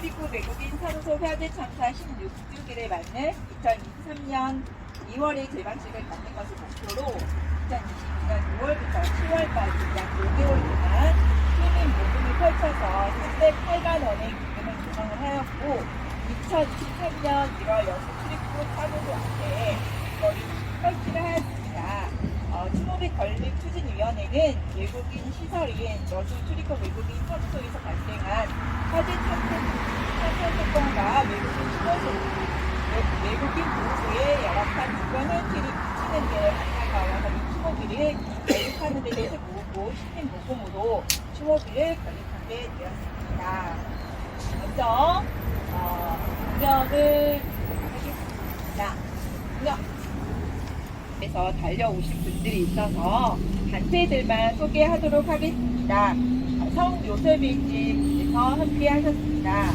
출입국 외국인 사무소 화재 참사 16주기를 맞는 2023년 2월에 재방식을 갖는 것을 목표로 2022년 6월부터 10월까지 약 5개월 동안 시민 모금을 펼쳐서 308만 원의 기금을 조성을 하였고 2023년 1월 여수 출입국 사무소 앞에 이거를 설치를 하였습니다. 추모비 건립추진위원회는 외국인 시설인 여수 출입국 외국인 사무소에서 발생한 화재 참사 사건과 외국인 보호소에 열악한 주변 해체를 미치는 데 안타까워서 이 추모비를 건립하는 데 대해서 모으고 시민 모금으로 추모비를 건립하게 되었습니다. 먼저 운영을 하겠습니다. 그래서 달려오신 분들이 있어서 단체들만 소개하도록 하겠습니다. 성요셉일지에서 함께 하셨습니다.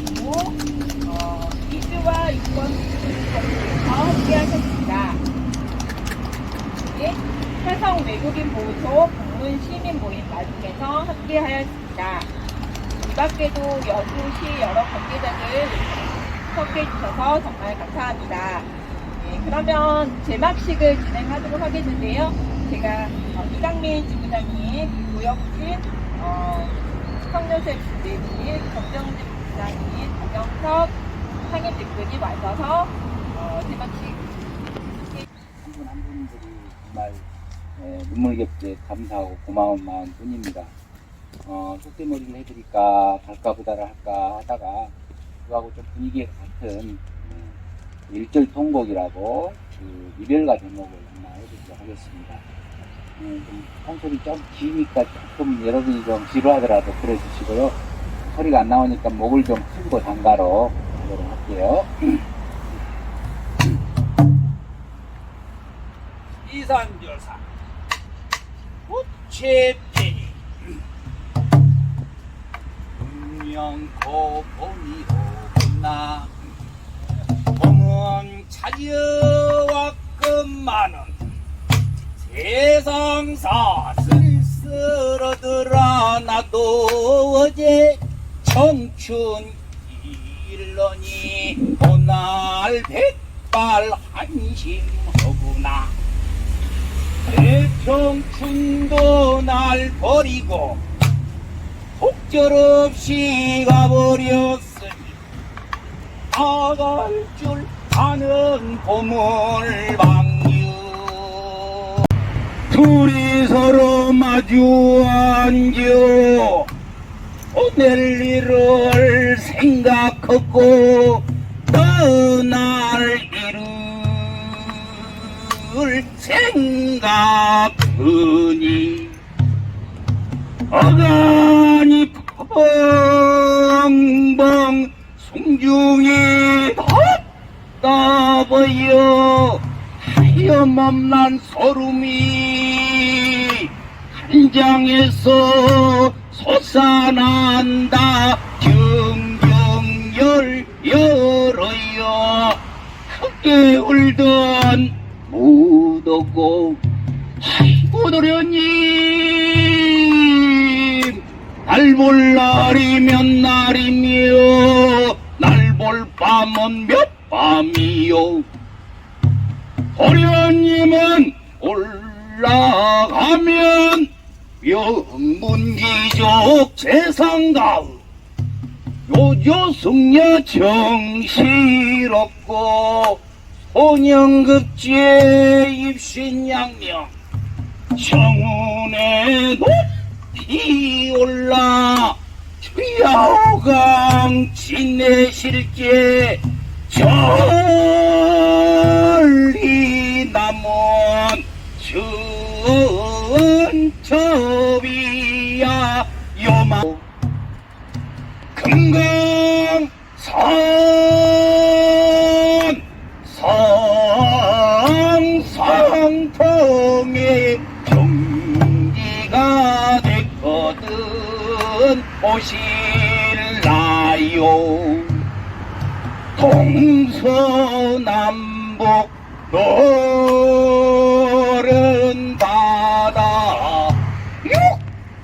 그리고 이주와 유권에서 함께 하셨습니다. 화성 외국인 보호소 방문 시민 모임 나중에서 함께 하였습니다. 이 밖에도 여수시 여러 관계자들 참석해 주셔서 정말 감사합니다. 그러면 제막식을 진행하도록 하겠는데요. 제가 이강민 지부장님, 고영진, 성요셉 지부장님, 정정진 부장님, 박영석 상임대표님 와셔서 제막식 한 분 한 분들이 정말 눈물겹게 감사하고 고마운 마음 뿐입니다. 속대머리를 해드릴까 발가부다를 할까 하다가 그거하고 좀 분위기가 같은 1절 통곡이라고 그 이별가 제목을 하나 해드리도록 하겠습니다. 좀 한소리 좀 기니까 조금 여러분이 좀 지루하더라도 들어주시고요. 소리가 안 나오니까 목을 좀 풀고 단가로 하도록 할게요. 이산조사 부채페니 분명코 봄이로구나 봄은 찾아왔건만은 세상사 쓸쓸하더라. 나도 어제 청춘 일러니 오날 백발 한심하구나. 내 청춘도 날 버리고 속절없이 가버렸으니 나갈 줄 아는 봄을 방유. 둘이 서로 마주 앉아 오늘 일을 생각하고 떠날 일을 생각하니 어간이 펑펑 송중이 답답하여 하염없는 소름이 간장에서 솟아난다. 경경열 열어요. 크게 울던 무더고 아이고 도련님 날 볼 날이 몇 날이며 날 볼 밤은 몇 밤이요. 도련님은 올라가면 명문기족 세상가의 요조승려 정실없고 소년급제 입신양명 청운에 높이 올라 주야호강 진내실제 절리 남은 천첩이야 요마 금강산 상상통에 경기가 됐거든 오실라요. 동서남북 노른 바다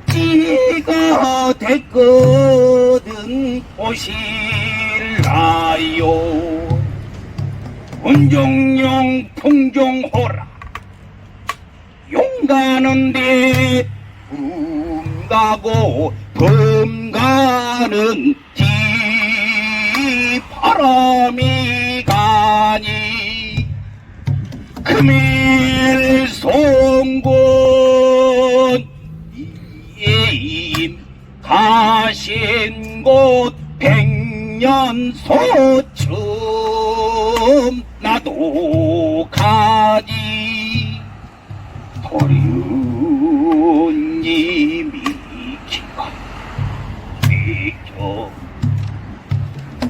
육지가 됐거든 오실라요. 운종용 풍종호라. 용가는데 가고 범가는 바람이 가니 금일 송곳 이임 가신 곳 백년소쯤 나도 가니 도련님이 기가 비켜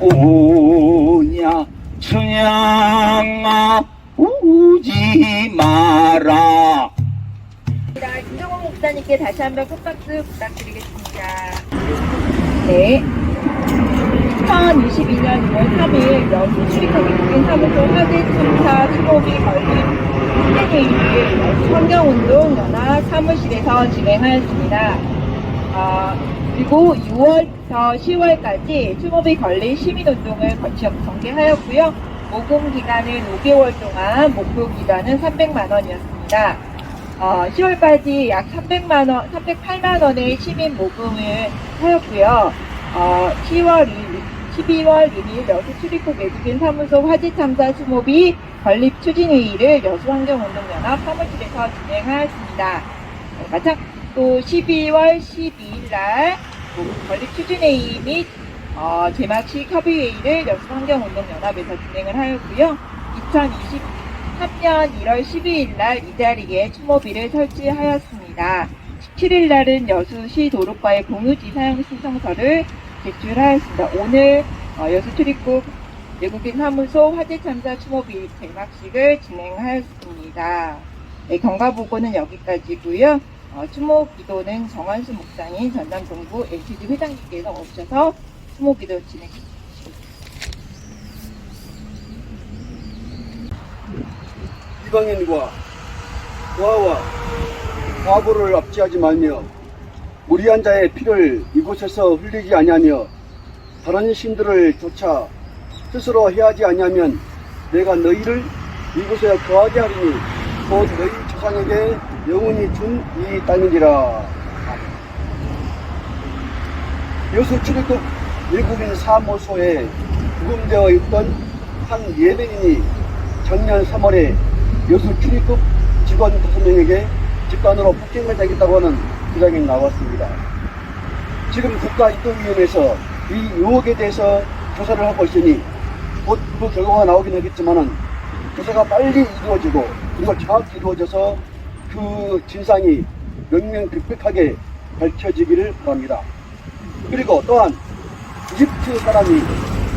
오냐 춘향아 우지 마라. 김정호 목사님께 다시 한번 큰 박수 부탁드리겠습니다. 네. 2022년 2월 3일 여수 출입국 외국인 사무소 화재 참사 추모비 걸린 시민회의를 환경운동 연합 사무실에서 진행하였습니다. 그리고 6월부터 10월까지 추모비 걸린 시민운동을 전개하였고요. 모금 기간은 5개월 동안, 목표 기간은 300만 원이었습니다. 10월까지 약 308만 원의 시민 모금을 하였고요. 12월 1일 여수 출입국 외국인 사무소 화재 참사 추모비 건립 추진회의를 여수환경운동연합 사무실에서 진행하였습니다. 마찬 또 12월 12일 날 건립 추진회의 및 제막식 협의회의를 여수환경운동연합에서 진행을 하였고요. 2023년 1월 12일 날 이 자리에 추모비를 설치하였습니다. 17일 날은 여수시 도로과에 공유지 사용 신청서를 제출하였습니다. 오늘 여수 출입국 외국인 사무소 화재 참사 추모비 개막식을 진행하였습니다. 네, 경과보고는 여기까지고요. 추모 기도는 정한수 목사님 전남 동부 NCD 회장님께서 오셔서 추모 기도 진행해 주십니다. 이방인과 고아와 과부를 압제하지 말며 무리한 자의 피를 이곳에서 흘리지 아니하며 다른 신들을 쫓아 스스로 해하지 아니하면 내가 너희를 이곳에 거하게 하리니 곧 너희 조상에게 영원히 준 이 땅이니라. 여수 출입국 외국인 사무소에 구금되어 있던 한 예배인이 작년 3월에 여수 출입국 직원 5명에게 집단으로 폭행을 당했다고 하는 주장이 나왔습니다. 지금 국가인권위원회에서 이 의혹에 대해서 조사를 하고 있으니 곧 그 결과가 나오긴 하겠지만은 조사가 빨리 이루어지고 그리고 정확히 이루어져서 그 진상이 명명백백하게 밝혀지기를 바랍니다. 그리고 또한 이집트 사람이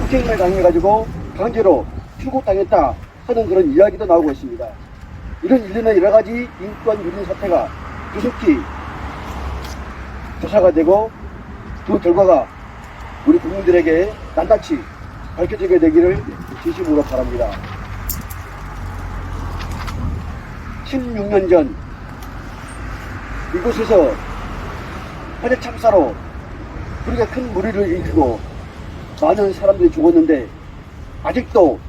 폭행을 당해가지고 강제로 출국당했다 하는 그런 이야기도 나오고 있습니다. 이런 일련의 여러가지 인권 유린 사태가 조속히 조사가 되고 그 결과가 우리 국민들에게 낱낱이 밝혀지게 되기를 진심으로 바랍니다. 16년 전 이곳에서 화재 참사로 그렇게 큰 무리를 일으키고 많은 사람들이 죽었는데 아직도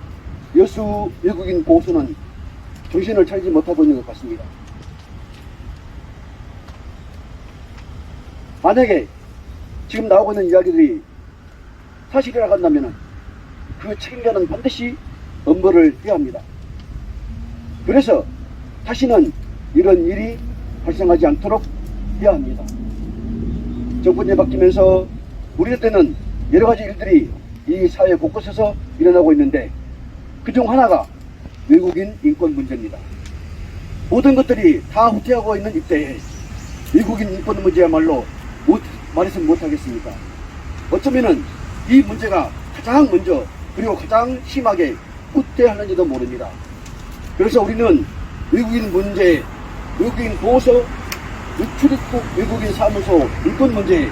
여수 외국인 보호소는 정신을 차리지 못하고 있는 것 같습니다. 만약에 지금 나오고 있는 이야기들이 사실이라고 한다면 그 책임자는 반드시 엄벌을 해야 합니다. 그래서 다시는 이런 일이 발생하지 않도록 해야 합니다. 정권이 바뀌면서 우리한테는 여러 가지 일들이 이 사회 곳곳에서 일어나고 있는데 그중 하나가 외국인 인권 문제입니다. 모든 것들이 다 후퇴하고 있는 이때에 외국인 인권 문제야말로 말해서 못하겠습니까? 어쩌면은 이 문제가 가장 먼저 그리고 가장 심하게 후퇴하는지도 모릅니다. 그래서 우리는 외국인 문제, 외국인 보호소, 출입국 외국인 사무소 인권 문제에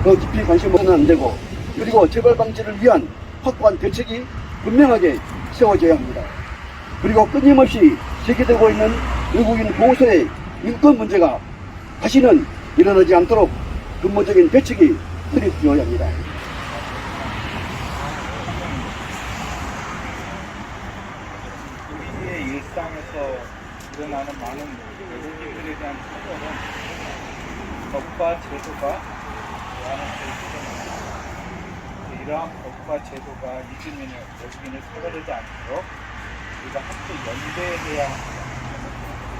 더 깊이 관심을 갖는 안 되고 그리고 재발 방지를 위한 확고한 대책이 분명하게 세워져야 합니다. 그리고 끊임없이 제기되고 있는 외국인 보호소의 인권 문제가 다시는 일어나지 않도록 근본적인 대책이 수립되어야 합니다. 일어나는 많은 외국인들에 대한 차별은 법과 제도가 대안을 제시합니다. 이러한 법과 제도가 이주민을 외국인을 차별하지 않도록 우리가 함께 연대해야 합니다.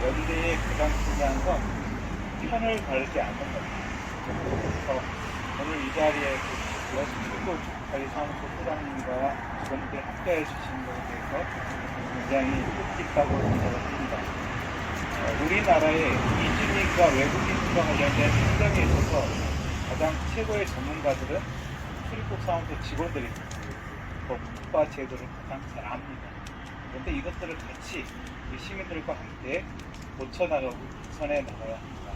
연대의 가장 중요한 건 편을 갈지 않는 겁니다. 그래서 오늘 이 자리에 여수출구 관리사무소 소장님과 직원들이 함께해 주시는 것에 대해서 굉장히 뜻깊다고 생각을 합니다. 우리나라의 이주민과 외국인과 관련된 행정에 있어서 가장 최고의 전문가들은 출입국 사무소 직원들이 법과 제도를 가장 잘 압니다. 그런데 이것들을 같이 우리 시민들과 함께 고쳐나가고 개선해 나가야 합니다.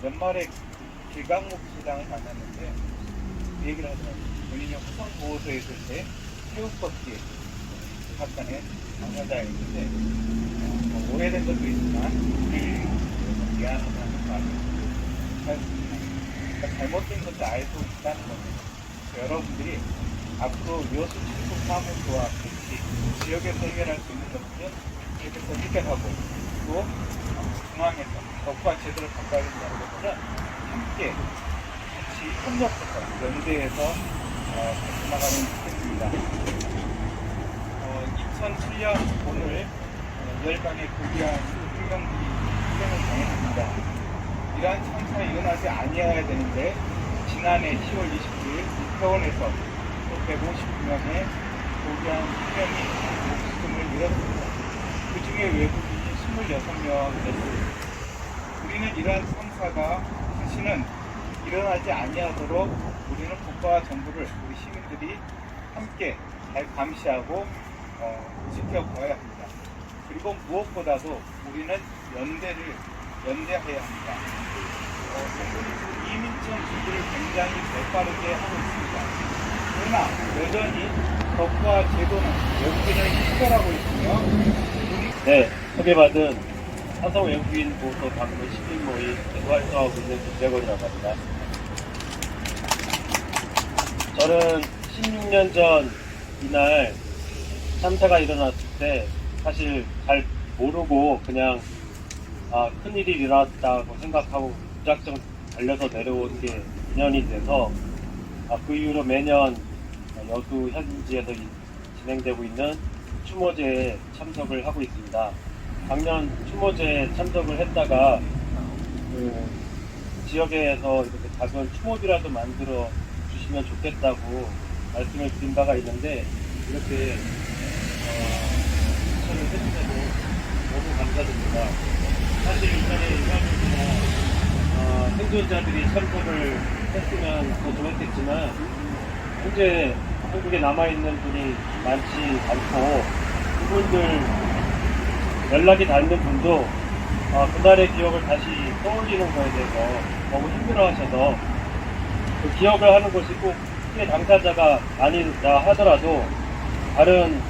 연말에 길강목 소장을 만났는데 그 얘기를 하더라고요. 본인이 화성보호소에 있을 때 새우껍질 사건에 당사자가 있는데 오해된 것도 있지만 우리 미안하다는 말을 하였습니다. 그러니까 잘못된 것도 알고 있다는 겁니다. 여러분들이 앞으로 여수 출입국 사무소와 같이 지역에서 해결할 수 있는 것들은 지역에서 해결하고 또 중앙에서 법과 제도를 바꿔야 된다는 것들은 함께 같이 협력해서 연대해서 같이 나가면 좋겠습니다. 2007년 오늘 열강의 고귀한 혁명들이 실행을 당했습니다. 이러한 참사가 일어나지 아니어야 되는데 지난해 10월 29일 이태원에서 또 159명의 고귀한 혁명이 목숨을 잃었습니다. 그 중에 외국인이 26명이었습니다. 우리는 이러한 참사가 다시는 일어나지 아니하도록 우리는 국가와 정부를 우리 시민들이 함께 잘 감시하고 지켜봐야 합니다. 그리고 무엇보다도 우리는 연대해야 합니다. 정부는 이민청 준비를 굉장히 발빠르게 하고 있습니다. 그러나 여전히 법과 제도는 외국인을 차별하고 있으며 네, 소개받은 화성 외국인 보호소 방문 시민 모임 계속 활동하고 있는 김재건이라고 합니다. 저는 16년 전 이날 참사가 일어났을 때 사실 잘 모르고 그냥 큰일이 일어났다고 생각하고 무작정 달려서 내려온 게 2년이 돼서 그 이후로 매년 여수 현지에서 진행되고 있는 추모제에 참석을 하고 있습니다. 작년 추모제에 참석을 했다가 그 지역에서 이렇게 작은 추모비라도 만들어 주시면 좋겠다고 말씀을 드린 바가 있는데 이렇게 추천을 해주셔서 너무 감사드립니다. 사실 이전에 생존자들이 참석을 했으면 더 좋았겠지만 현재 한국에 남아있는 분이 많지 않고 그분들 연락이 닿는 분도 그날의 기억을 다시 떠올리는 거에 대해서 너무 힘들어하셔서 그 기억을 하는 것이 꼭 피해 당사자가 아니다 하더라도 다른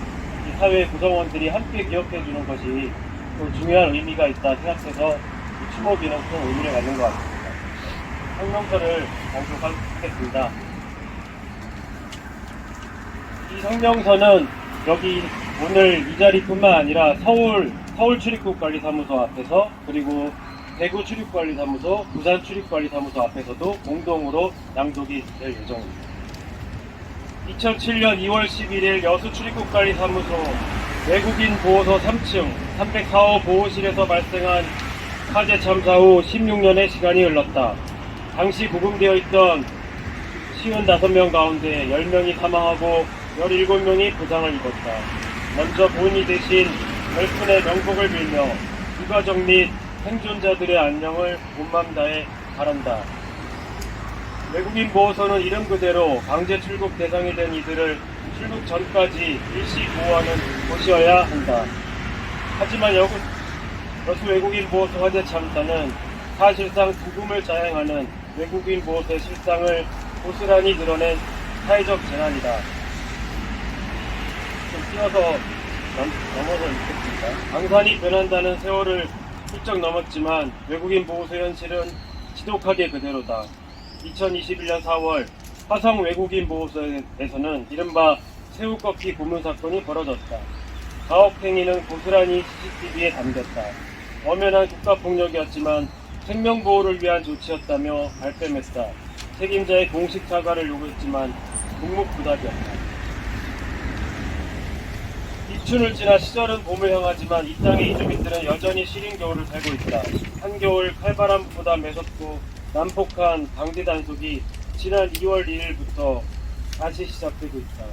이 사회 구성원들이 함께 기억해 주는 것이 또 중요한 의미가 있다 생각해서 이 추모비는 큰 의미를 갖는 것 같습니다. 성명서를 공표하겠습니다. 이 성명서는 여기 오늘 이 자리뿐만 아니라 서울 출입국관리사무소 앞에서 그리고 대구 출입국관리사무소, 부산 출입국관리사무소 앞에서도 공동으로 낭독이 될 예정입니다. 2007년 2월 11일 여수 출입국관리사무소 외국인 보호소 3층 304호 보호실에서 발생한 화재 참사 후 16년의 시간이 흘렀다. 당시 구금되어 있던 55명 가운데 10명이 사망하고 17명이 부상을 입었다. 먼저 본의 대신 별분의 명복을 빌며 유가족 및 생존자들의 안녕을 온맘 다해 바란다. 외국인 보호소는 이름 그대로 강제 출국 대상이 된 이들을 출국 전까지 일시 보호하는 곳이어야 한다. 하지만 여수 외국인 보호소 화재 참사는 사실상 구금을 자행하는 외국인 보호소의 실상을 고스란히 드러낸 사회적 재난이다. 좀 띄어서 넘어서 읽겠습니다. 강산이 변한다는 세월을 훌쩍 넘었지만 외국인 보호소 현실은 지독하게 그대로다. 2021년 4월 화성 외국인 보호소에서는 이른바 새우꺾기 고문 사건이 벌어졌다. 가혹행위는 고스란히 CCTV에 담겼다. 엄연한 국가폭력이었지만 생명보호를 위한 조치였다며 발뺌했다. 책임자의 공식 사과를 요구했지만 묵묵부답이었다. 입춘을 지나 시절은 봄을 향하지만 이 땅의 이주민들은 여전히 시린 겨울을 살고 있다. 한겨울 칼바람보다 매섭고 난폭한 강제 단속이 지난 2월 2일부터 다시 시작되고 있다.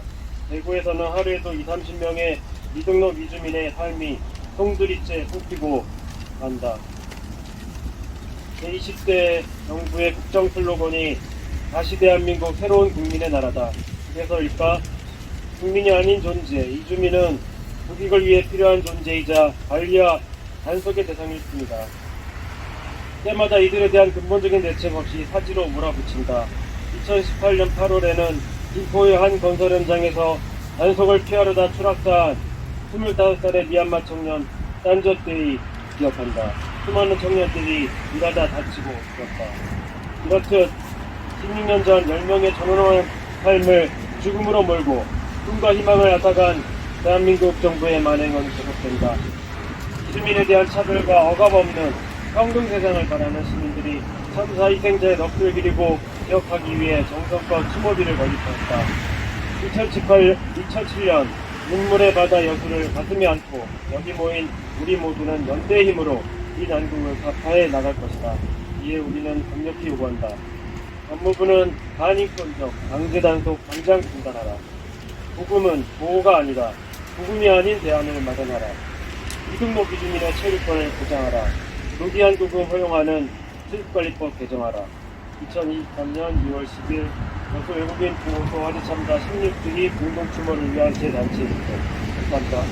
대구에서는 하루에도 20-30명의 미등록 이주민의 삶이 송두리째 꼽히고 간다. 제20대 정부의 국정 슬로건이 다시 대한민국 새로운 국민의 나라다. 그래서일까? 국민이 아닌 존재, 이주민은 국익을 위해 필요한 존재이자 관리와 단속의 대상일 뿐이다. 때마다 이들에 대한 근본적인 대책 없이 사지로 몰아붙인다. 2018년 8월에는 김포의 한 건설 현장에서 단속을 피하려다 추락한 25살의 미얀마 청년 딴저떼이 기억한다. 수많은 청년들이 일하다 다치고 죽었다. 이렇듯 16년 전 10명의 전원한 삶을 죽음으로 몰고 꿈과 희망을 앗아간 대한민국 정부의 만행은 계속된다. 시민에 대한 차별과 억압없는 평등 세상을 바라는 시민들이 참사 희생자의 넋을 기리고 기억하기 위해 정성껏 추모비를 거듭했다. 2007년 눈물의 바다 여수를 가슴에 안고 여기 모인 우리 모두는 연대의 힘으로 이 난국을 타파해 나갈 것이다. 이에 우리는 강력히 요구한다. 법무부는 반인권적 강제단속 당장 중단하라. 구금은 보호가 아니다. 구금이 아닌 대안을 마련하라. 미등록 이주민의 체류권을 보장하라. 무기한 구금 허용하는 출입관리법 개정하라. 2023년 2월 10일 여수 외국인 보호소 화재 참사 16주기 공동추모를 위한 제 단체 일동. 감사합니다.